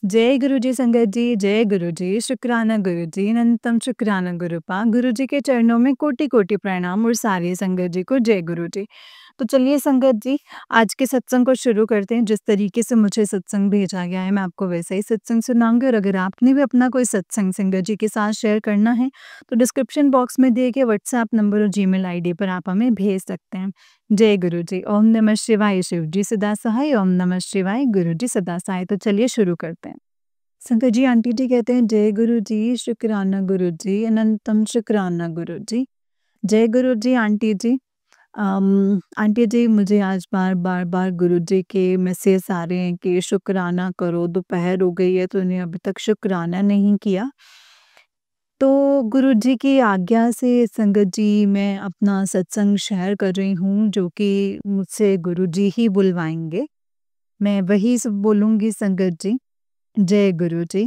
जय गुरु जी संगत जी, जय गुरु जी, शुक्राना गुरु जी, अनंतम शुक्राना गुरुपा। गुरु जी के चरणों में कोटि-कोटि प्रणाम और सारी संगत जी को जय गुरु जी। तो चलिए संगत जी, आज के सत्संग को शुरू करते हैं। जिस तरीके से मुझे सत्संग भेजा गया है, मैं आपको वैसा ही सत्संग सुनाऊँगी और अगर आपने भी अपना कोई सत्संग संगत जी के साथ शेयर करना है, तो डिस्क्रिप्शन बॉक्स में दिए गए व्हाट्सएप नंबर और जीमेल आईडी पर आप हमें भेज सकते हैं। जय गुरु जी। ओम नमः शिवाय, शिव जी सदा सहाय। ओम नमः शिवाय, गुरु जी सदा सहाय। तो चलिए शुरू करते हैं। संकट जी आंटी जी कहते हैं जय गुरु जी, शुक्राना गुरु जी, अनंतम शुक्राना गुरु जी। जय गुरु जी आंटी जी। आंटी जी मुझे आज बार-बार गुरु जी के मैसेज आ रहे हैं कि शुक्राना करो, दोपहर हो गई है तूने अभी तक शुक्राना नहीं किया। तो गुरु जी की आज्ञा से संगत जी मैं अपना सत्संग शेयर कर रही हूँ जो कि मुझसे गुरु जी ही बुलवाएँगे। मैं वही सब बोलूँगी संगत जी। जय गुरु जी।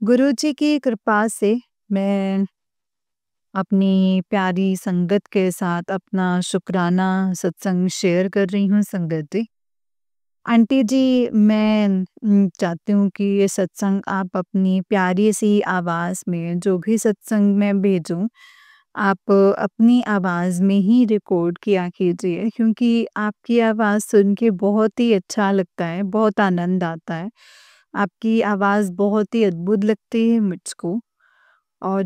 गुरु जी की कृपा से मैं अपनी प्यारी संगत के साथ अपना शुक्राना सत्संग शेयर कर रही हूँ संगत जी। आंटी जी मैं चाहती हूँ कि ये सत्संग आप अपनी प्यारी सी आवाज़ में जो भी सत्संग मैं भेजूँ, आप अपनी आवाज़ में ही रिकॉर्ड किया कीजिए क्योंकि आपकी आवाज़ सुन के बहुत ही अच्छा लगता है, बहुत आनंद आता है। आपकी आवाज़ बहुत ही अद्भुत लगती है मुझको और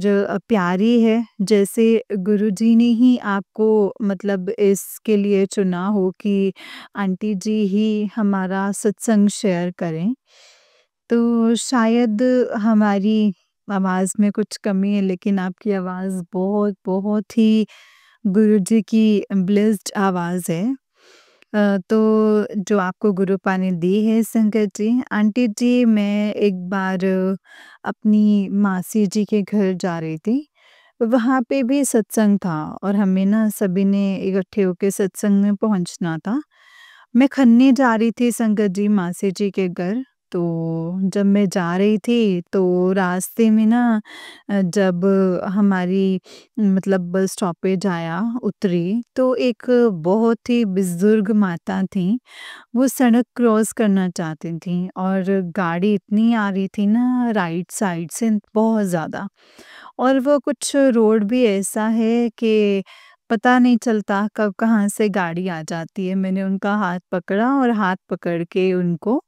प्यारी है जैसे गुरुजी ने ही आपको मतलब इसके लिए चुना हो कि आंटी जी ही हमारा सत्संग शेयर करें। तो शायद हमारी आवाज़ में कुछ कमी है लेकिन आपकी आवाज़ बहुत ही गुरुजी की ब्लेस्ड आवाज़ है। तो जो आपको गुरुपा ने दी है संगत जी, आंटी जी मैं एक बार अपनी मासी जी के घर जा रही थी। वहाँ पे भी सत्संग था और हमें ना सभी ने इकट्ठे होके सत्संग में पहुँचना था। मैं खन्ने जा रही थी संगत जी मासी जी के घर, तो जब मैं जा रही थी तो रास्ते में ना जब हमारी मतलब बस स्टॉपेज आया, उतरी तो एक बहुत ही बुज़ुर्ग माता थीं, वो सड़क क्रॉस करना चाहती थीं और गाड़ी इतनी आ रही थी ना राइट साइड से बहुत ज़्यादा और वो कुछ रोड भी ऐसा है कि पता नहीं चलता कब कहाँ से गाड़ी आ जाती है। मैंने उनका हाथ पकड़ा और हाथ पकड़ के उनको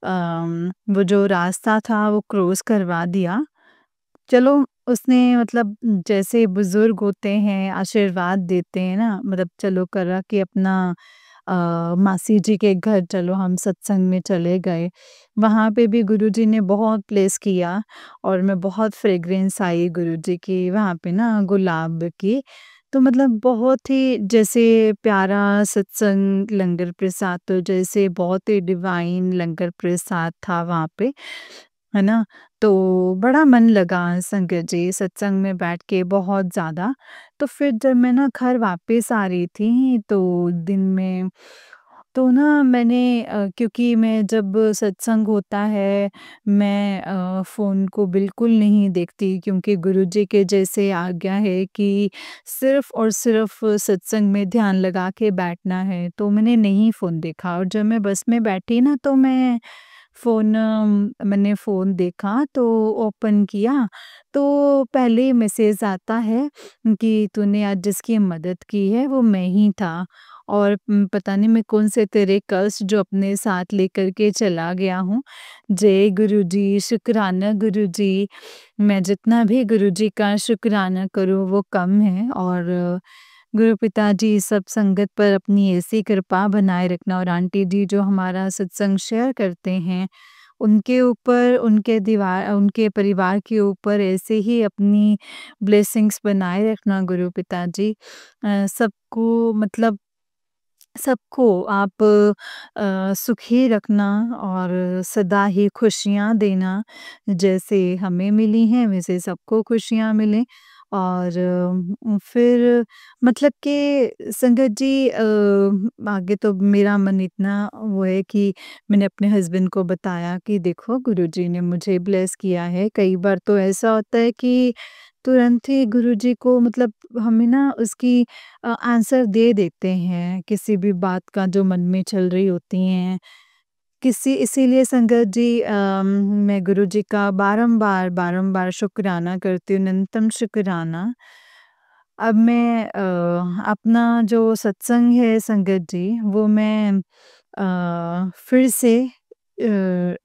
वो जो रास्ता था वो क्रॉस करवा दिया। चलो उसने मतलब जैसे बुजुर्ग होते हैं आशीर्वाद देते हैं ना मतलब चलो करा कि अपना मासी जी के घर चलो हम सत्संग में चले गए। वहाँ पे भी गुरुजी ने बहुत ब्लेस किया और मैं बहुत फ्रेग्रेंस आई गुरुजी की वहाँ पे ना गुलाब की। तो मतलब बहुत ही जैसे प्यारा सत्संग लंगर प्रसाद तो जैसे बहुत ही डिवाइन लंगर प्रसाद था वहाँ पे, है ना? तो बड़ा मन लगा संगत जी सत्संग में बैठ के बहुत ज़्यादा। तो फिर जब मैं ना घर वापस आ रही थी तो दिन में तो ना मैंने क्योंकि मैं जब सत्संग होता है मैं फ़ोन को बिल्कुल नहीं देखती क्योंकि गुरुजी के जैसे आज्ञा है कि सिर्फ़ और सिर्फ़ सत्संग में ध्यान लगा के बैठना है, तो मैंने नहीं फ़ोन देखा और जब मैं बस में बैठी ना तो मैंने फ़ोन देखा तो ओपन किया, तो पहले ही मैसेज आता है कि तूने आज जिसकी मदद की है वो मैं ही था और पता नहीं मैं कौन से तेरे कष्ट जो अपने साथ लेकर के चला गया हूँ। जय गुरुजी, शुक्राना गुरुजी, मैं जितना भी गुरुजी का शुक्राना करूँ वो कम है और गुरु पिताजी सब संगत पर अपनी ऐसी कृपा बनाए रखना और आंटी जी जो हमारा सत्संग शेयर करते हैं, उनके ऊपर, उनके परिवार के ऊपर ऐसे ही अपनी ब्लेसिंग्स बनाए रखना गुरु पिताजी। सबको मतलब सबको आप सुखी रखना और सदा ही खुशियाँ देना, जैसे हमें मिली हैं वैसे सबको खुशियाँ मिलें और फिर मतलब कि संगत जी आगे तो मेरा मन इतना वो है कि मैंने अपने हस्बैंड को बताया कि देखो गुरुजी ने मुझे ब्लेस किया है। कई बार तो ऐसा होता है कि तुरंत ही गुरुजी को मतलब हमें ना उसकी आंसर दे देते हैं किसी भी बात का जो मन में चल रही होती हैं। किसी इसीलिए संगत जी मैं गुरु जी का बारंबार शुक्राना करती हूँ, अनंतम शुक्राना। अब मैं अपना जो सत्संग है संगत जी, वो मैं फिर से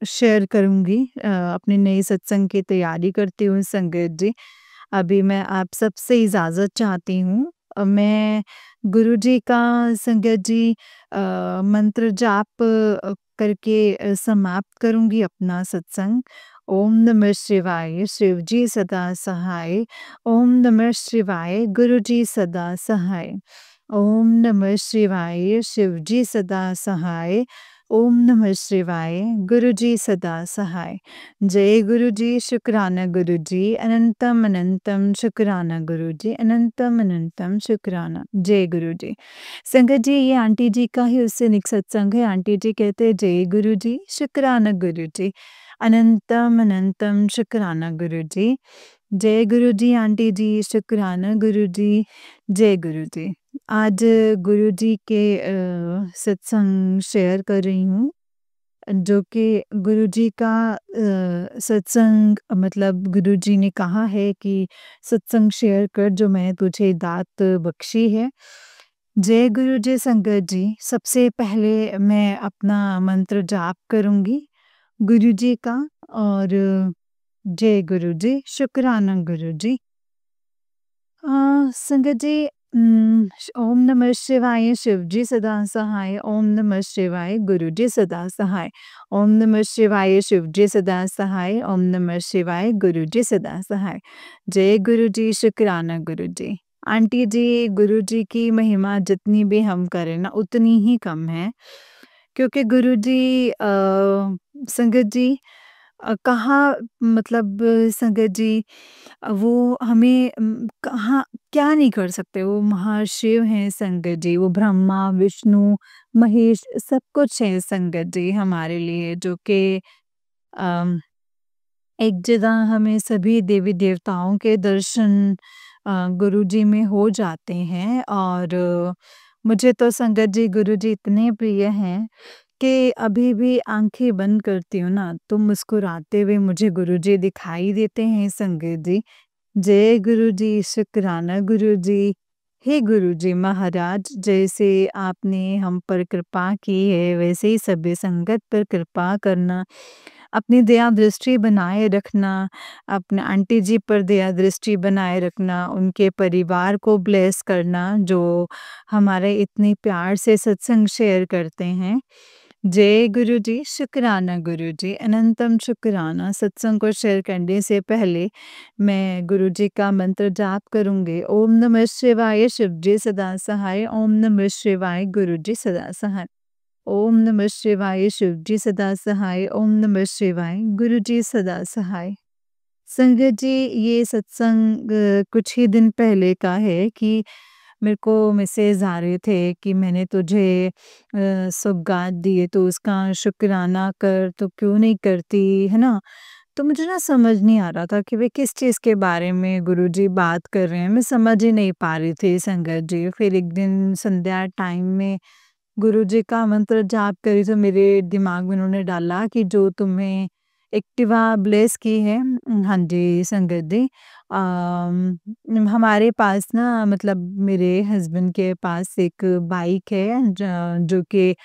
शेयर करूँगी। अपनी नई सत्संग की तैयारी करती हूँ संगत जी। अभी मैं आप सबसे इजाज़त चाहती हूँ। मैं गुरु जी का संगत जी मंत्र जाप करके समाप्त करूँगी अपना सत्संग। ओम नमः शिवाय, शिव जी सदा सहाय। ओम नमः शिवाय, गुरु जी सदा सहाय। ओम नमः शिवाय, शिव जी सदा सहाय। ओम नमः शिवाय, गुरु जी सदा सहाय। जय गुरु जी, शुक्राना गुरु जी, अनंतम अनंतम शुक्राना गुरु जी, अनंतम अनंतम शुक्राना। जय गुरु जी। संगत जी, ये आंटी जी का ही उससे निक सत्संग है। आंटी जी कहते हैं जय गुरु जी, शुक्राना गुरु जी, अनंतम अनंतम शुक्राना गुरु जी। जय गुरु जी आंटी जी, शुक्राना गुरु जी, जय गुरु जी। आज गुरु जी के सत्संग शेयर कर रही हूँ, जो कि गुरु जी का सत्संग मतलब गुरु जी ने कहा है कि सत्संग शेयर कर जो मैंने तुझे दात बख्शी है। जय गुरु जी संगत जी, सबसे पहले मैं अपना मंत्र जाप करूँगी गुरु जी का और जय गुरु जी, शुक्राना गुरु जी। संगत जी ओम नमः शिवाय, शिव जी सदा सहाय। ओम नमः शिवाय, गुरु जी सदा सहाय। ओम नमः शिवाय, शिव जी सदा सहाय। ओम नमः शिवाय, गुरु जी सदा सहाय। जय गुरु जी, शुक्राना गुरु जी। आंटी जी, गुरु जी की महिमा जितनी भी हम करें ना उतनी ही कम है, क्योंकि गुरु जी संगत जी कहाँ मतलब संगत जी वो हमें कहाँ क्या नहीं कर सकते, वो महाशिव हैं संगत जी, वो ब्रह्मा, विष्णु, महेश सब कुछ है संगत जी हमारे लिए, जो कि अम, एक जगह हमें सभी देवी-देवताओं के दर्शन गुरुजी में हो जाते हैं और मुझे तो संगत जी गुरुजी इतने प्रिय हैं कि अभी भी आँखें बंद करती हूँ ना, तो मुस्कुराते हुए मुझे गुरुजी दिखाई देते हैं संगत जी। जय गुरुजी, शुक्राना गुरुजी। हे गुरुजी महाराज, जैसे आपने हम पर कृपा की है, वैसे ही सभ्य संगत पर कृपा करना। अपनी दया दृष्टि बनाए रखना, अपने आंटी जी पर दया दृष्टि बनाए रखना, उनके परिवार को ब्लेस करना जो हमारे इतने प्यार से सत्संग शेयर करते हैं। जय गुरु जी, शुक्राना गुरु जी, अनंतम शुक्राना। सत्संग को शेयर करने से पहले मैं गुरु जी का मंत्र जाप करूँगी। ओम नमः शिवाय, शिव जी सदा सहाय। ओम नमः शिवाय, गुरु जी सदा सहाय। ओम नमः शिवाय, शिव जी सदा सहाय। ओम नमः शिवाय, गुरु जी सदा सहाय। संगत जी, ये सत्संग कुछ ही दिन पहले का है कि मेरे को मैसेज आ रहे थे कि मैंने तुझे सौगात दी है तो उसका शुक्राना कर, तो क्यों नहीं करती, है ना? तो मुझे ना समझ नहीं आ रहा था कि वे किस चीज़ के बारे में गुरुजी बात कर रहे हैं, मैं समझ ही नहीं पा रही थी संगत जी। फिर एक दिन संध्या टाइम में गुरुजी का मंत्र जाप करी तो मेरे दिमाग में उन्होंने डाला कि जो तुम्हें एक्टिवा ब्लेस की है, हाँ जी संगत जी। हमारे पास ना मतलब मेरे हस्बैंड के पास एक बाइक है जो कि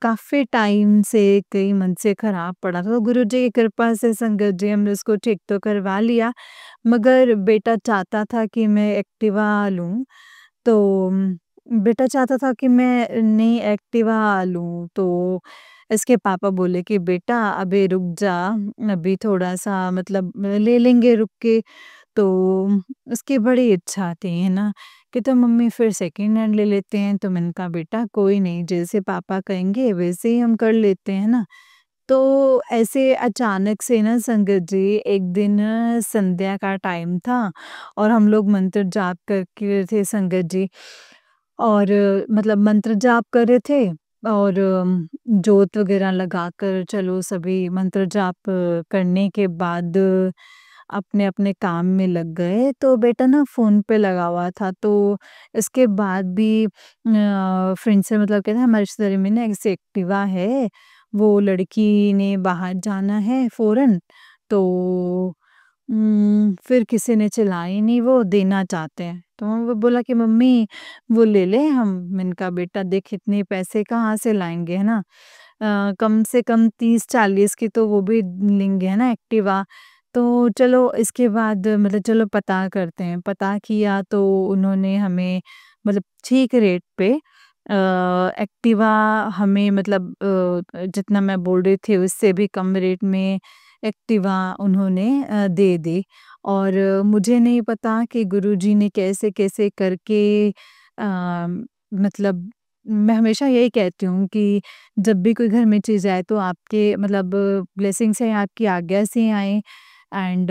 काफ़ी टाइम से कई मंथ से खराब पड़ा था, तो गुरुजी की कृपा से संगत जी हमने उसको ठीक तो करवा लिया, मगर बेटा चाहता था कि मैं एक्टिवा लूँ, तो बेटा चाहता था कि मैं नई एक्टिवा लूँ, तो इसके पापा बोले कि बेटा अभी रुक जा, अभी थोड़ा-सा मतलब ले लेंगे रुक के, तो उसकी बड़ी इच्छा थी, है ना? कि तो मम्मी फिर सेकंड हैंड ले लेते हैं, तो मैंने कहा बेटा कोई नहीं, जैसे पापा कहेंगे वैसे ही हम कर लेते हैं ना। तो ऐसे अचानक से ना संगत जी एक दिन संध्या का टाइम था और हम लोग मंत्र जाप करके थे संगत जी, और मतलब मंत्र जाप कर रहे थे और जोत वगैरह लगाकर चलो सभी मंत्र जाप करने के बाद अपने-अपने काम में लग गए, तो बेटा ना फ़ोन पे लगा हुआ था, तो इसके बाद भी फ्रेंड से मतलब कहते हैं हमारे रिश्तेदारी में ना एक एक्टिवा है, वो लड़की ने बाहर जाना है फ़ौरन, तो फिर किसी ने चलाई नहीं, वो देना चाहते हैं। तो वो बोला कि मम्मी वो ले लें हम। मैंने कहा बेटा देख इतने पैसे कहाँ से लाएँगे, है ना? कम से कम 30-40 की तो वो भी लेंगे, है ना, एक्टिवा। तो चलो इसके बाद मतलब चलो पता करते हैं। पता किया तो उन्होंने हमें मतलब ठीक रेट पे एक्टिवा हमें मतलब जितना मैं बोल रही थी उससे भी कम रेट में एक्टिवा उन्होंने दे दी। और मुझे नहीं पता कि गुरुजी ने कैसे-कैसे करके मतलब मैं हमेशा यही कहती हूँ कि जब भी कोई घर में चीज़ आए तो आपके मतलब ब्लेसिंग से आपकी आज्ञा से आए। एंड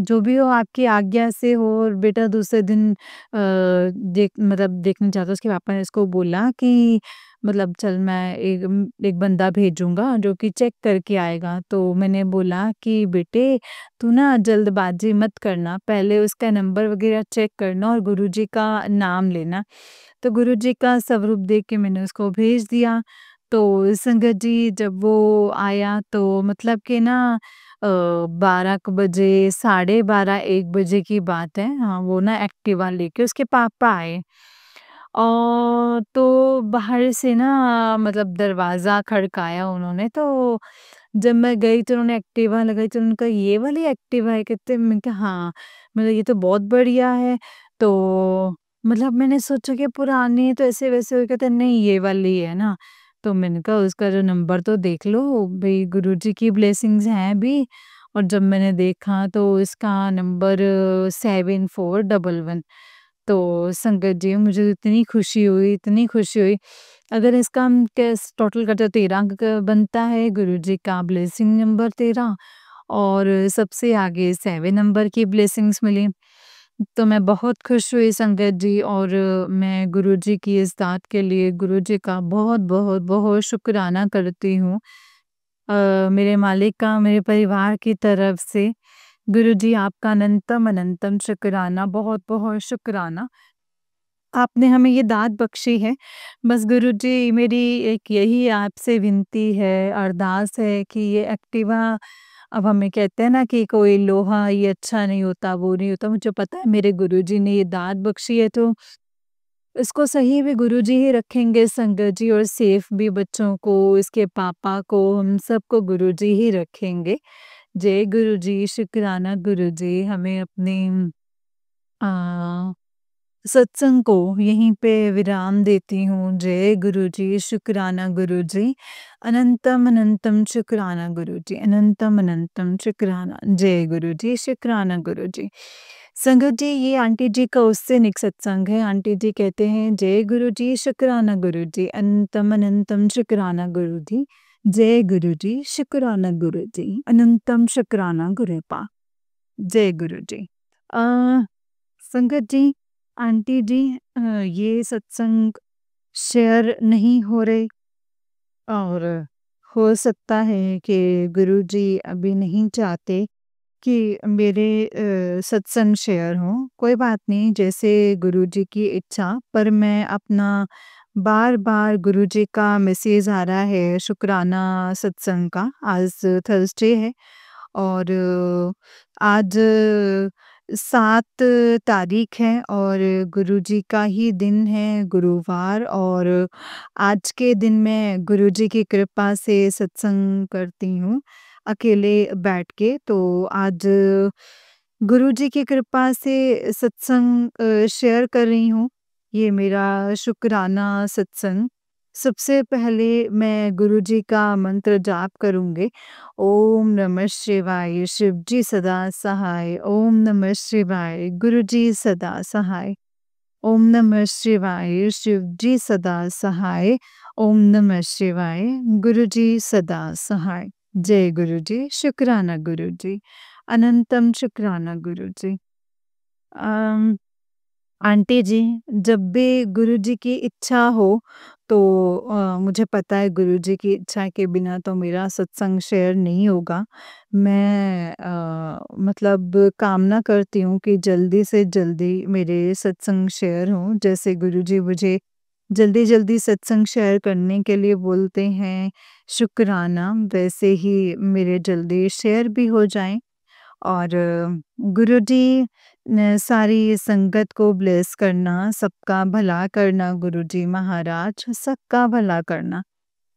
जो भी हो आपकी आज्ञा से हो। और बेटा दूसरे दिन देख मतलब देखना चाहता उसके पापा ने इसको बोला कि मतलब चल मैं एक बंदा भेजूँगा जो कि चेक करके आएगा। तो मैंने बोला कि बेटे तू ना जल्दबाज़ी मत करना, पहले उसका नंबर वग़ैरह चेक करना और गुरुजी का नाम लेना। तो गुरुजी का स्वरूप देख के मैंने उसको भेज दिया। तो संगत जी जब वो आया तो मतलब कि ना 12 क बजे, साढ़े 12 1 बजे की बात है। हाँ, वो ना एक्टिवा लेके उसके पापा आए। तो बाहर से ना मतलब दरवाज़ा खड़काया उन्होंने। तो जब मैं गई तो उन्होंने एक्टिवा लगाई तो उन्होंने कहा ये वाली एक्टिवा है? कहते मैंने कहा हाँ, मतलब ये तो बहुत बढ़िया है। तो मतलब मैंने सोचा कि पुरानी है तो ऐसे-वैसे हो। कहते नहीं ये वाली है ना। तो मैंने कहा उसका जो नंबर तो देख लो, भई गुरुजी की ब्लेसिंग्स हैं अभी। और जब मैंने देखा तो इसका नंबर 7411। तो संगत जी मुझे इतनी खुशी हुई, इतनी खुशी हुई। अगर इसका हम कैस टोटल करते तो 13 अंक का बनता है, गुरुजी का ब्लेसिंग नंबर 13 और सबसे आगे 7 नंबर की ब्लेसिंग्स मिली। तो मैं बहुत खुश हुई संगत जी। और मैं गुरुजी की इस दात के लिए गुरुजी का बहुत-बहुत बहुत शुक्राना करती हूँ। मेरे मालिक का मेरे परिवार की तरफ से गुरुजी आपका अनंतम अनंतम शुक्राना, बहुत-बहुत शुक्राना। आपने हमें ये दात बख्शी है। बस गुरुजी मेरी एक यही आपसे विनती है, अरदास है कि ये एक्टिवा अब हमें कहते हैं ना कि कोई लोहा ये अच्छा नहीं होता, वो नहीं होता। मुझे पता है मेरे गुरुजी ने ये दात बख्शी है तो इसको सही भी गुरुजी ही रखेंगे संगत जी। और सेफ भी बच्चों को, इसके पापा को, हम सबको गुरुजी ही रखेंगे। जय गुरुजी, शुक्राना गुरुजी। हमें अपनी अ, सत्संग को यहीं पे विराम देती हूँ। जय गुरुजी, शुक्राना गुरुजी। अनंतम अनंतम शुक्राना गुरुजी, अनंतम अनंतम शुक्राना। जय गुरुजी, शुक्राना गुरुजी। संगत जी ये आंटी जी का उससे निक सत्संग है। आंटी जी कहते हैं जय गुरुजी, शुक्राना गुरुजी, अनंतम अनंतम शुक्राना गुरुजी। जय गुरुजी, शुक्राना गुरुजी, अनंतम शुक्राना गुरुपा। जय गुरुजी। अ, संगत जी, आंटी जी ये सत्संग शेयर नहीं हो रहे और हो सकता है कि गुरुजी अभी नहीं चाहते कि मेरे सत्संग शेयर हों। कोई बात नहीं, जैसे गुरुजी की इच्छा। पर मैं अपना बार-बार गुरुजी का मैसेज आ रहा है शुक्राना सत्संग का। आज थर्सडे है और आज 7 तारीख है और गुरुजी का ही दिन है, गुरुवार। और आज के दिन मैं गुरुजी की कृपा से सत्संग करती हूँ, अकेले बैठ के। तो आज गुरुजी की कृपा से सत्संग शेयर कर रही हूँ। ये मेरा शुक्राना सत्संग। सबसे पहले मैं गुरुजी का मंत्र जाप करूँगी। ओम नमः शिवाय, शिव जी सदा सहाय। ओम नमः शिवाय, गुरुजी सदा सहाय। ओम नमः शिवाय, शिव जी सदा सहाय। ओम नमः शिवाय, गुरुजी सदा सहाय। जय गुरुजी, शुक्राना गुरुजी, अनंतम शुक्राना गुरुजी। अम आंटी जी, जब भी गुरुजी की इच्छा हो तो मुझे पता है गुरुजी की इच्छा के बिना तो मेरा सत्संग शेयर नहीं होगा। मैं मतलब कामना करती हूँ कि जल्दी से जल्दी मेरे सत्संग शेयर हों, जैसे गुरुजी मुझे जल्दी-जल्दी सत्संग शेयर करने के लिए बोलते हैं, शुक्राना, वैसे ही मेरे जल्दी शेयर भी हो जाएँ। और गुरुजी ने सारी संगत को ब्लेस करना, सबका भला करना गुरुजी महाराज, सबका भला करना।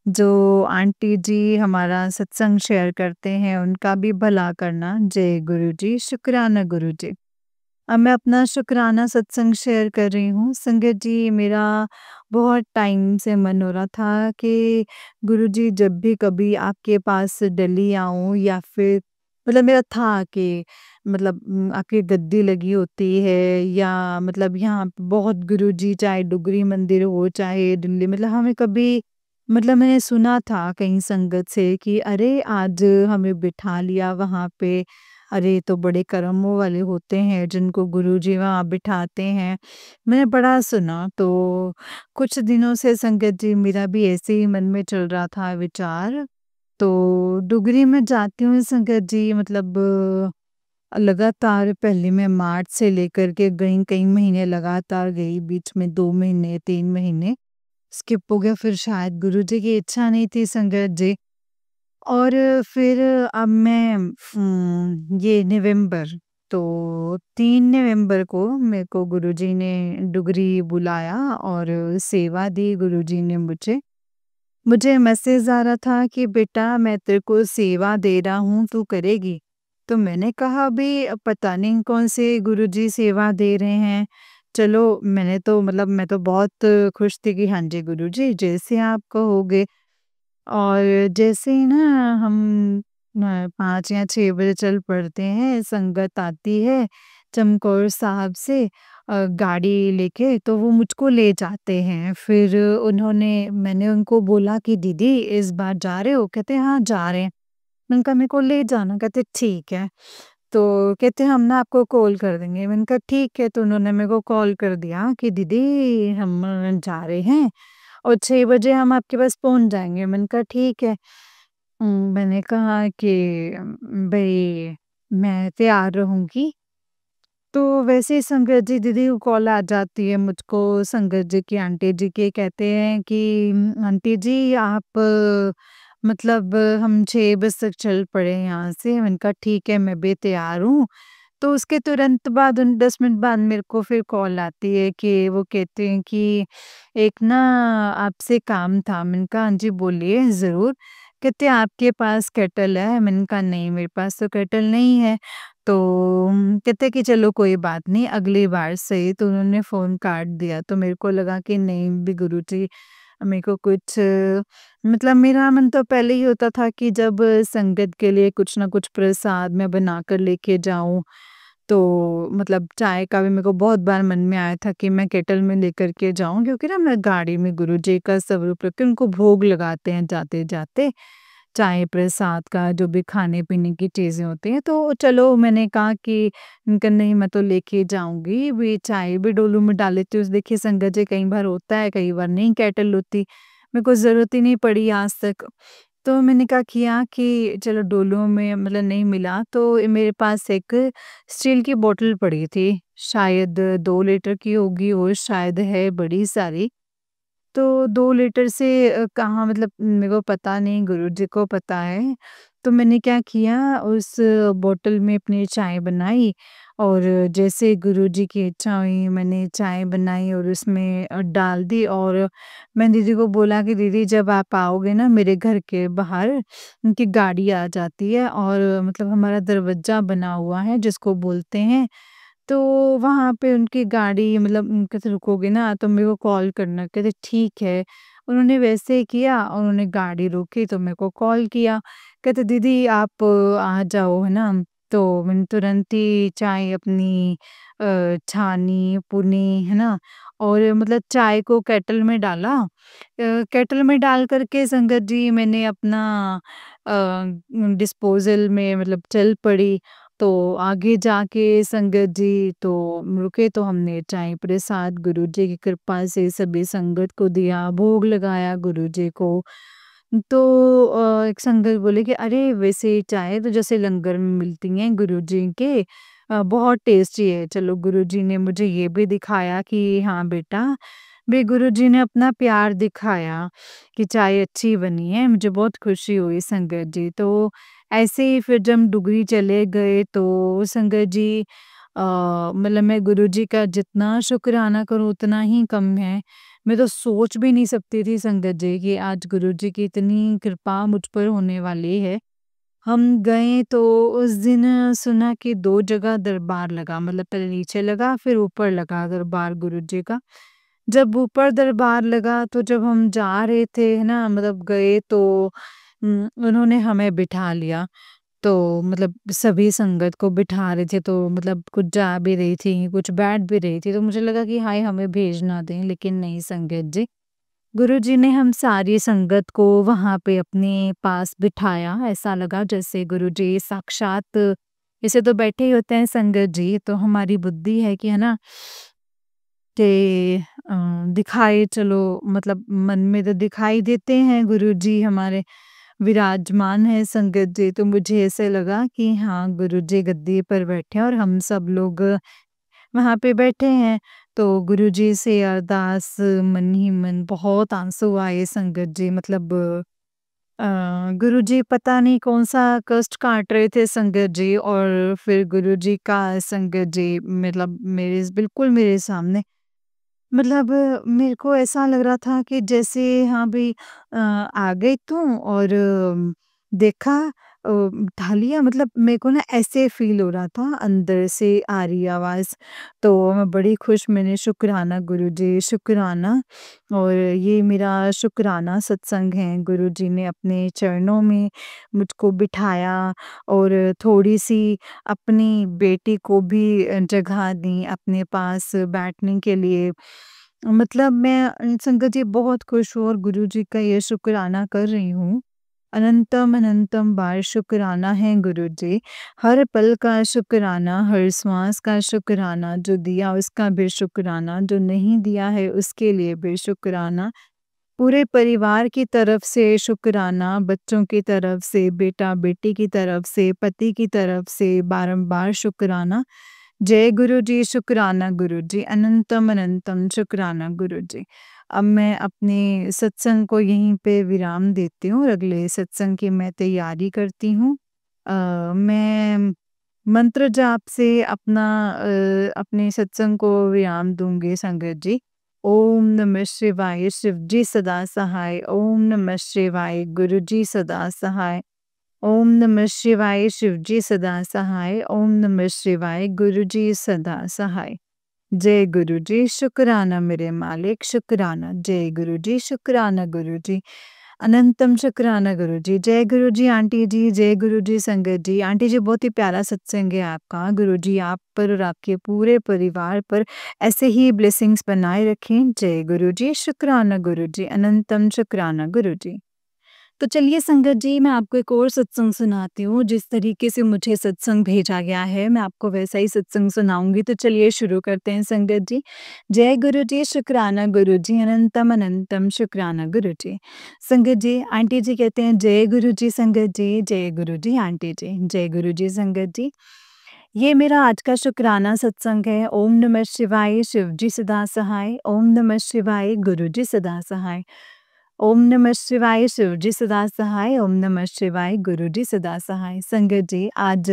जो आंटी जी हमारा सत्संग शेयर करते हैं, उनका भी भला करना। जय गुरुजी, शुक्राना गुरुजी। अब मैं अपना शुक्राना सत्संग शेयर कर रही हूँ। संगत जी, मेरा बहुत टाइम से मन हो रहा था कि गुरुजी जब भी कभी आपके पास दिल्ली आऊँ या फिर मतलब मेरा था कि मतलब आपकी गद्दी लगी होती है या मतलब यहाँ पे बहुत गुरुजी चाहे डुगरी मंदिर हो चाहे दिल्ली मतलब हमें कभी मतलब मैंने सुना था कहीं संगत से कि अरे आज हमें बिठा लिया वहाँ पे। अरे! ये तो बड़े कर्मों वाले होते हैं जिनको गुरुजी वहाँ बिठाते हैं। मैंने बड़ा सुना तो कुछ दिनों से संगत जी मेरा भी ऐसे ही मन में चल रहा था विचार। तो डुगरी में जाती हूँ संगत जी मतलब लगातार पहले मैं मार्च से लेकर के गई कई महीने लगातार गई, बीच में 2 महीने, 3 महीने स्किप हो गया फिर शायद गुरुजी की इच्छा नहीं थी संगत जी। और फिर अब मैं ये नवंबर तो 3 नवंबर को मेरे को गुरुजी ने डुगरी बुलाया और सेवा दी गुरुजी ने मुझे। मुझे मैसेज आ रहा था कि बेटा मैं तेरे को सेवा दे रहा हूँ, तू करेगी? तो मैंने कहा अभी पता नहीं कौन से गुरुजी सेवा दे रहे हैं। चलो मैंने तो मतलब मैं तो बहुत खुश थी कि हाँ जी गुरुजी जैसे आप कहोगे। और जैसे ही ना हम 5 या 6 बजे चल पड़ते हैं, संगत आती है चमकौर साहब से गाड़ी लेके तो वो मुझको ले जाते हैं। फिर मैंने उनको बोला कि दीदी इस बार जा रहे हो? कहते हैं हाँ, जा रहे हैं। मैंने कहा मेरे को ले जाना, कहते ठीक है। तो कहते हम ना आपको कॉल कर देंगे। मैंने कहा ठीक है, तो उन्होंने मेरे को कॉल कर दिया कि दीदी हम जा रहे हैं और 6 बजे हम आपके पास पहुँच जाएँगे। मैंने कहा ठीक है। मैंने कहा कि भई मैं तैयार रहूँगी। तो वैसे ही संगत जी दीदी को कॉल आ जाती है मुझको संगत जी की आंटी जी के कहते हैं कि आंटी जी आप मतलब हम 6 बजे तक चल पड़े यहाँ से। मैंने कहा ठीक है मैं भी तैयार हूँ। तो उसके तुरंत बाद 10 मिनट बाद मेरे को फिर कॉल आती है कि वो कहते हैं कि एक ना आपसे काम था। मैंने कहा हाँ जी बोलिए ज़रूर। कहते आपके पास केटल है? मैंने कहा नहीं मेरे पास तो केटल नहीं है। तो कहते कि चलो कोई बात नहीं अगली बार से। तो उन्होंने फ़ोन काट दिया तो मेरे को लगा कि नहीं भी गुरुजी मेरे को कुछ मतलब मेरा मन तो पहले ही होता था कि जब संगत के लिए कुछ ना कुछ प्रसाद मैं बनाकर लेके जाऊँ। तो मतलब चाय का भी मेरे को बहुत बार मन में आया था कि मैं केटल में लेकर के जाऊँ क्योंकि ना मैं गाड़ी में गुरुजी का स्वरूप रख के उनको भोग लगाते हैं जाते-जाते। चाय प्रसाद का जो भी खाने-पीने की चीज़ें होती हैं, तो चलो मैंने कहा कि इनका नहीं मैं तो लेके जाऊँगी, भी चाय भी डोलू में डाल लेती हूँ। देखिए संगत जी कई बार होता है, कई बार नहीं केटल होती। मेरे को ज़रूरत ही नहीं पड़ी आज तक। तो मैंने क्या किया कि चलो डोलू में मतलब नहीं मिला तो मेरे पास एक स्टील की बॉटल पड़ी थी। शायद 2 लीटर की होगी और शायद है बड़ी सारी। तो 2 लीटर से कहाँ मतलब मेरे को पता नहीं गुरुजी को पता है। तो मैंने क्या किया उस बॉटल में अपनी चाय बनाई और जैसे गुरुजी की इच्छा हुई मैंने चाय बनाई और उसमें डाल दी और मैं दीदी को बोला कि दीदी जब आप आओगे ना मेरे घर के बाहर उनकी गाड़ी आ जाती है और मतलब हमारा दरवाज़ा बना हुआ है जिसको बोलते हैं तो वहाँ पे उनकी गाड़ी मतलब कहते रुकोगे ना तो मेरे को कॉल करना कहते ठीक है। उन्होंने वैसे ही किया उन्होंने गाड़ी रोकी तो मेरे को कॉल किया। कहते दीदी आप आ जाओ है ना। तो मैंने तुरंत ही चाय अपनी छानी, पुनी है ना और मतलब चाय को केटल में डाला। केटल में डाल कर के संगत जी मैंने अपना डिस्पोज़ल में मतलब चल पड़ी। तो आगे जाके संगत जी तो रुके तो हमने चाय प्रसाद गुरुजी की कृपा से सभी संगत को दिया, भोग लगाया गुरुजी को। तो एक संगत बोले कि अरे वैसे चाय तो जैसे लंगर में मिलती हैं गुरुजी के बहुत टेस्टी है। चलो गुरुजी ने मुझे ये भी दिखाया कि हाँ बेटा भी गुरुजी ने अपना प्यार दिखाया कि चाय अच्छी बनी है, मुझे बहुत खुशी हुई संगत जी। तो ऐसे ही फिर जब हम डुगरी चले गए तो संगत जी मतलब मैं गुरुजी का जितना शुक्राना करूँ उतना ही कम है। मैं तो सोच भी नहीं सकती थी संगत जी कि आज गुरुजी की इतनी कृपा मुझ पर होने वाली है। हम गए तो उस दिन सुना कि 2 जगह दरबार लगा, मतलब पहले नीचे लगा फिर ऊपर लगा दरबार गुरुजी का। जब ऊपर दरबार लगा तो जब हम जा रहे थे, है ना, मतलब गए तो उन्होंने हमें बिठा लिया। तो मतलब सभी संगत को बिठा रहे थे, तो मतलब कुछ जा भी रही थी, कुछ बैठ भी रही थी, तो मुझे लगा कि हाय हमें भेज ना दें, लेकिन नहीं संगत जी। गुरुजी ने हम सारी संगत को वहाँ पे अपने पास बिठाया। ऐसा लगा जैसे गुरुजी साक्षात ऐसे तो बैठे ही होते हैं संगत जी, तो हमारी बुद्धि है कि है ना कि दिखाए चलो, मतलब मन में तो दिखाई देते हैं गुरुजी हमारे विराजमान है संगत जी। तो मुझे ऐसे लगा कि हाँ गुरुजी गद्दी पर बैठे हैं और हम सब लोग वहाँ पे बैठे हैं। तो गुरुजी से अरदास मन ही मन बहुत आंसू आए संगत जी, मतलब अ, गुरुजी पता नहीं कौन-सा कष्ट काट रहे थे संगत जी, और फिर गुरुजी का संगत जी मतलब बिल्कुल मेरे सामने, मतलब मेरे को ऐसा लग रहा था कि जैसे हाँ भई आ गई तू और देखा उठा लिया, मतलब मेरे को ना ऐसे फ़ील हो रहा था, अंदर से आ रही आवाज़। तो मैं बड़ी खुश, मैंने शुक्राना गुरुजी शुक्राना, और ये मेरा शुक्राना सत्संग है। गुरुजी ने अपने चरणों में मुझको बिठाया और थोड़ी-सी अपनी बेटी को भी जगह दी अपने पास बैठने के लिए। मतलब मैं संगत जी बहुत खुश हूँ और गुरुजी का ये शुक्राना कर रही हूँ। अनंतम अनंतम बार शुक्राना है गुरुजी। हर पल का शुक्राना, हर श्वास का शुक्राना, जो दिया उसका भी शुक्राना, जो नहीं दिया है उसके लिए भी शुक्राना। पूरे परिवार की तरफ से शुक्राना, बच्चों की तरफ से, बेटा-बेटी की तरफ से, पति की तरफ से बारंबार शुक्राना। जय गुरुजी, शुक्राना गुरुजी, अनंतम अनंतम शुक्राना गुरुजी। अब मैं अपने सत्संग को यहीं पे विराम देती हूँ और अगले सत्संग की मैं तैयारी करती हूँ। मैं मंत्र जाप से अपने सत्संग को विराम दूँगी संगत जी। ओम नमः शिवाय, शिव जी सदा सहाय। ओम नमः शिवाय, गुरु जी सदा सहाय। ओम नमः शिवाय, शिव जी सदा सहाय। ओम नमः शिवाय, गुरु जी सदा सहाय। जय गुरु जी, शुक्राना मेरे मालिक, शुक्राना। जय गुरु जी, शुक्राना गुरु जी। अनंतम शुक्राना गुरु जी। जय गुरु जी आंटी जी, जय गुरु जी संगत जी। आंटी जी बहुत ही प्यारा सत्संग है आपका। गुरु जी आप पर और आपके पूरे परिवार पर ऐसे ही ब्लेसिंग्स बनाए रखें। जय गुरु जी, शुक्राना गुरु जी। अनंतम शुक्राना गुरु जी। तो चलिए संगत जी, मैं आपको एक और सत्संग सुनाती हूँ। जिस तरीके से मुझे सत्संग भेजा गया है, मैं आपको वैसा ही सत्संग सुनाऊँगी। तो चलिए शुरू करते हैं संगत जी। जय गुरु जी, शुक्राना गुरु जी, अनंतम अनंतम शुक्राना गुरु जी। संगत जी, आंटी जी कहते हैं जय गुरु जी संगत जी, जय गुरु जी आंटी जी, जय गुरु जी संगत जी। ये मेरा आज का शुक्राना सत्संग है। ओम नमः शिवाय, शिव जी सदा सहाय। ओम नमः शिवाय, गुरु जी सदा सहाय। ओम नमः शिवाय, शिव जी सदा सहाय। ओम नमः शिवाय, गुरु जी सदा सहाय। संगत जी, आज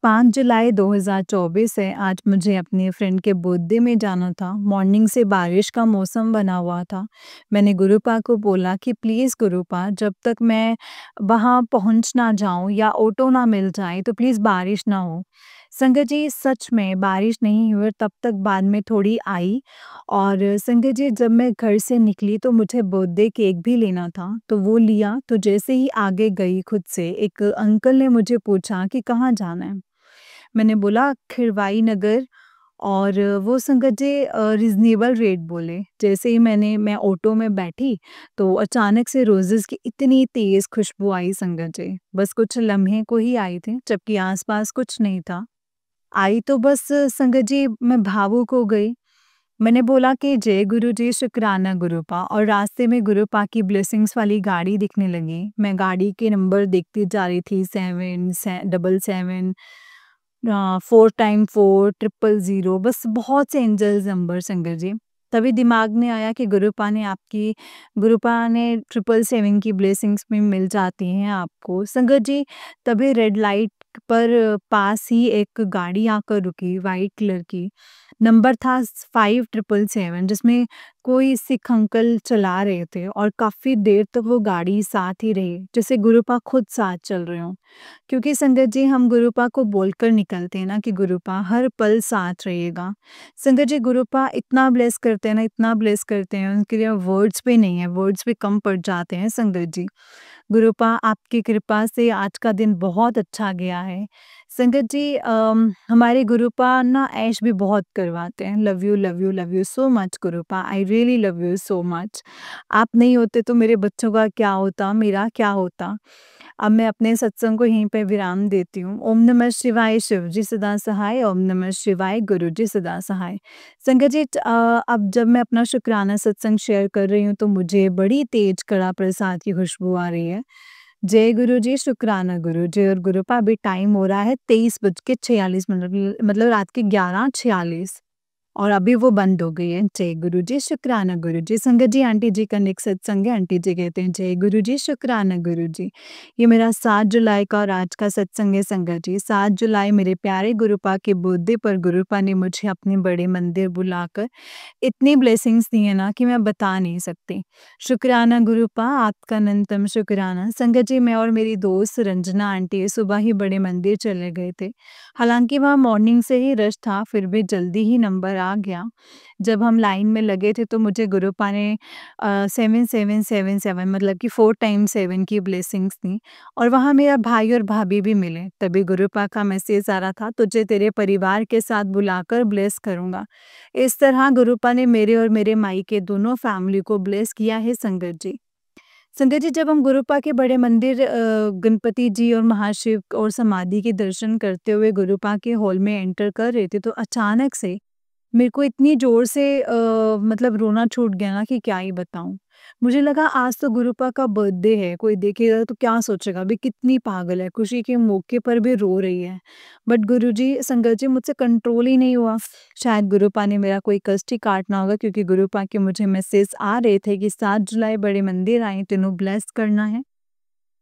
5 जुलाई 2024 है। आज मुझे अपनी फ्रेंड के बर्थडे में जाना था। मॉर्निंग से बारिश का मौसम बना हुआ था। मैंने गुरुपा को बोला कि प्लीज़ गुरुपा, जब तक मैं वहाँ पहुँच ना जाऊँ या ऑटो ना मिल जाए तो प्लीज़ बारिश ना हो। संगत जी, सच में बारिश नहीं हुई और तब तक बाद में थोड़ी आई, और संगत जी जब मैं घर से निकली तो मुझे बर्थडे केक भी लेना था, तो वो लिया। तो जैसे ही आगे गई खुद से, एक अंकल ने मुझे पूछा कि कहाँ जाना है? मैंने बोला खिरवाई नगर, और वो संगत जी रीज़नेबल रेट बोले। जैसे ही मैं ऑटो में बैठी, तो अचानक से रोज़ेज़ की इतनी तेज़ खुशबू आई संगत जी। बस कुछ लम्हे को ही आई थी, जबकि आस-पास कुछ नहीं था। आई तो बस संगत जी मैं भावुक हो गई। मैंने बोला कि जय गुरु जी, शुक्राना गुरुपा, और रास्ते में गुरुपा की ब्लेसिंग्स वाली गाड़ी दिखने लगी। मैं गाड़ी के नंबर देखती जा रही थी, 777 4 टाइम 4 000, बस बहुत से एंजल्स नंबर संगत जी। तभी दिमाग में आया कि गुरुपा ने 777 की ब्लेसिंग्स भी मिल जाती हैं आपको। संगत जी, तभी रेड लाइट पर पास ही एक गाड़ी आकर रुकी, व्हाइट कलर की। नंबर था 5777, जिसमें कोई सिख अंकल चला रहे थे और काफ़ी देर तक वो गाड़ी साथ ही रही, जैसे गुरुपा खुद साथ चल रहे हों। क्योंकि संगत जी, हम गुरुपा को बोलकर निकलते हैं ना कि गुरुपा हर पल साथ रहिएगा। संगत जी, गुरुपा इतना ब्लेस करते हैं ना, इतना ब्लेस करते हैं, उनके लिए वर्ड्स भी नहीं है, वर्ड्स भी कम पड़ जाते हैं संगत जी। गुरुपा, आपकी कृपा से आज का दिन बहुत अच्छा गया है। संगत जी, हमारे गुरुपा ना ऐश भी बहुत करवाते हैं। Love you, love you, love you so much गुरुपा, I really love you so much. आप नहीं होते तो मेरे बच्चों का क्या होता, मेरा क्या होता। अब मैं अपने सत्संग को यहीं पे विराम देती हूँ। ओम नमः शिवाय, शिव जी सदा सहाय। ओम नमः शिवाय, गुरु जी सदा सहाय। संगत जी, अब जब मैं अपना शुक्राना सत्संग शेयर कर रही हूँ तो मुझे बड़ी तेज कड़ा प्रसाद की खुशबू आ रही है। जय गुरु जी, शुक्राना गुरु जी। और गुरुपा, अभी टाइम हो रहा है 23:46, मतलब रात के 11:46, और अभी वो बंद हो गई है। जय गुरु जी, शुक्राना गुरु जी। संगत जी, आंटी जी का नेक्स्ट सत्संग है। आंटी जी कहते हैं, जय गुरु जी, शुक्राना गुरु जी। ये मेरा 7 जुलाई का और आज का सत्संग है संगत जी। 7 जुलाई मेरे प्यारे गुरुपा के बर्थडे पर गुरुपा ने मुझे अपने बड़े मंदिर बुलाकर इतनी ब्लेसिंग्स दी है ना कि मैं बता नहीं सकती। शुक्राना गुरुपा, आपका अनंतम शुक्राना। संगत जी, मैं और मेरी दोस्त रंजना आंटी सुबह ही बड़े मंदिर चले गए थे। हालाँकि वहाँ मॉर्निंग से ही रश था, फिर भी जल्दी ही नंबर आ गया। जब हम लाइन में लगे थे तो मुझे गुरुपा ने 7777, मतलब कि 4 टाइम्स 7 की ब्लेसिंग्स दी, और वहाँ मेरा भाई और भाभी भी मिले। तभी गुरुपा का मैसेज आ रहा था, तुझे तेरे परिवार के साथ बुलाकर ब्लेस करूँगा। इस तरह गुरुपा ने मेरे और मेरे मायके दोनों फैमिली को ब्लेस किया है संगत जी। संगत जी, जब हम गुरुपा के बड़े मंदिर गणपति जी और महाशिव और समाधि के दर्शन करते हुए गुरुपा के हॉल में एंटर कर रहे थे तो अचानक से मेरे को इतनी ज़ोर से मतलब रोना छूट गया ना कि क्या ही बताऊँ। मुझे लगा आज तो गुरुपा का बर्थडे है, कोई देखेगा तो क्या सोचेगा, अभी कितनी पागल है, खुशी के मौके पर भी रो रही है। बट गुरुजी, संगत जी, मुझसे कंट्रोल ही नहीं हुआ। शायद गुरुपा ने मेरा कोई कष्ट ही काटना होगा, क्योंकि गुरुपा के मुझे मैसेज आ रहे थे कि 7 जुलाई बड़े मंदिर आई, तेनों ब्लेस करना है।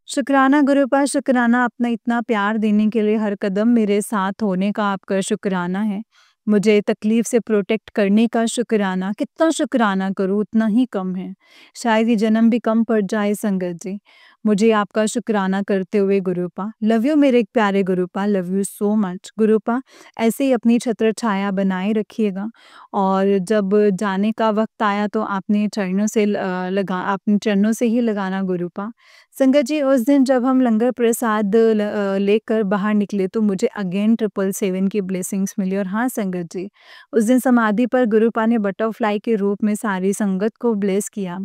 शुक्राना गुरुपा, शुक्राना अपना इतना प्यार देने के लिए, हर कदम मेरे साथ होने का आपका शुक्राना है। मुझे तकलीफ से प्रोटेक्ट करने का शुक्राना, कितना शुक्राना करूँ उतना ही कम है। शायद ये जन्म भी कम पड़ जाए संगत जी। मुझे आपका शुक्राना करते हुए गुरुपा, लव यू मेरे प्यारे गुरुपा, लव यू सो मच गुरुपा। ऐसे ही अपनी छत्र छाया बनाए रखिएगा, और जब जाने का वक्त आया तो अपने चरणों से ही लगाना गुरुपा। संगत जी, उस दिन जब हम लंगर प्रसाद लेकर बाहर निकले तो मुझे अगेन 777 की ब्लेसिंग्स मिली। और हाँ संगत जी, उस दिन समाधि पर गुरुपा ने बटरफ्लाई के रूप में सारी संगत को ब्लेस किया।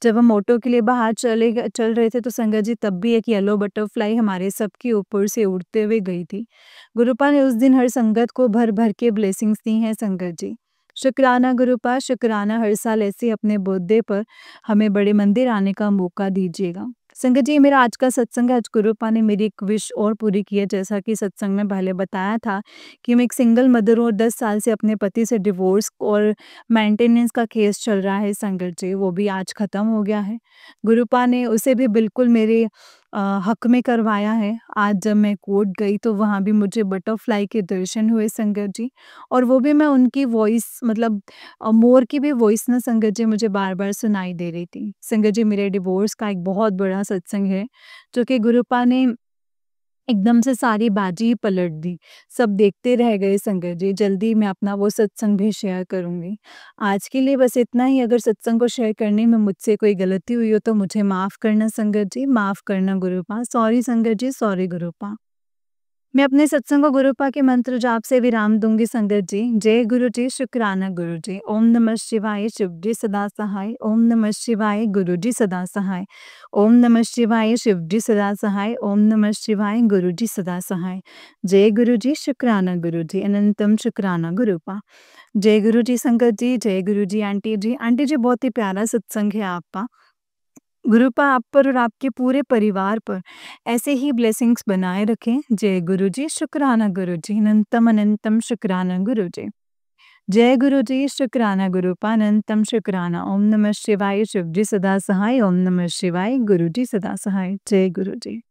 जब हम ऑटो के लिए बाहर चल रहे थे तो संगत जी, तब भी एक येलो बटरफ्लाई हमारे सबके ऊपर से उड़ते हुए गई थी। गुरुपा ने उस दिन हर संगत को भर भर के ब्लेसिंग्स दी हैं संगत जी। शुक्राना गुरुपा, शुक्राना। हर साल ऐसे ही अपने बर्थडे पर हमें बड़े मंदिर आने का मौका दीजिएगा। संगत जी, मेरा आज का सत्संग है। आज गुरुपा ने मेरी एक विश और पूरी की है। जैसा कि सत्संग में पहले बताया था कि मैं एक सिंगल मदर हूँ और 10 साल से अपने पति से डिवोर्स और मेंटेनेंस का केस चल रहा है संगत जी, वो भी आज ख़त्म हो गया है। गुरुपा ने उसे भी बिल्कुल मेरे हक में करवाया है। आज जब मैं कोर्ट गई तो वहाँ भी मुझे बटरफ्लाई के दर्शन हुए संगत जी, और वो भी मैं उनकी वॉइस, मतलब मोर की भी वॉइस ना संगत जी, मुझे बार-बार सुनाई दे रही थी। संगत जी, मेरे डिवोर्स का एक बहुत बड़ा सत्संग है, जो कि गुरुपा ने एकदम से सारी बाजी ही पलट दी। सब देखते रह गए संगत जी। जल्दी मैं अपना वो सत्संग भी शेयर करूँगी। आज के लिए बस इतना ही। अगर सत्संग को शेयर करने में मुझसे कोई गलती हुई हो तो मुझे माफ़ करना संगत जी, माफ़ करना गुरुपा। सॉरी संगत जी, सॉरी गुरुपा। मैं अपने सत्संग को गुरुपा के मंत्र जाप से विराम दूंगी संगत जी। जय गुरु जी, शुक्राना गुरु जी। ओम नमः शिवाय, शिव जी सदा सहाय। ओम नमः शिवाय, गुरु जी सदा सहाय। ओम नमः शिवाय, शिव जी सदा सहाय। ओम नमः शिवाय, गुरु जी सदा सहाय। जय गुरु जी, शुक्राना गुरु जी। अनंतम शुक्राना गुरुपा। जय गुरु जी संगत जी, जय गुरु जी आंटी जी। आंटी जी, बहुत ही प्यारा सत्संग है आपका। गुरुपा आप पर और आपके पूरे परिवार पर ऐसे ही ब्लेसिंग्स बनाए रखें। जय गुरु जी, शुक्राना गुरु जी। अनंतम अनंतम शुक्राना गुरु जी। जय गुरु जी, शुक्राना गुरुपा, अनंतम शुक्राना। ओम नमः शिवाय। शिव जी सदा सहाय। ओम नमः शिवाय। गुरु जी सदा सहाय। जय गुरु जी।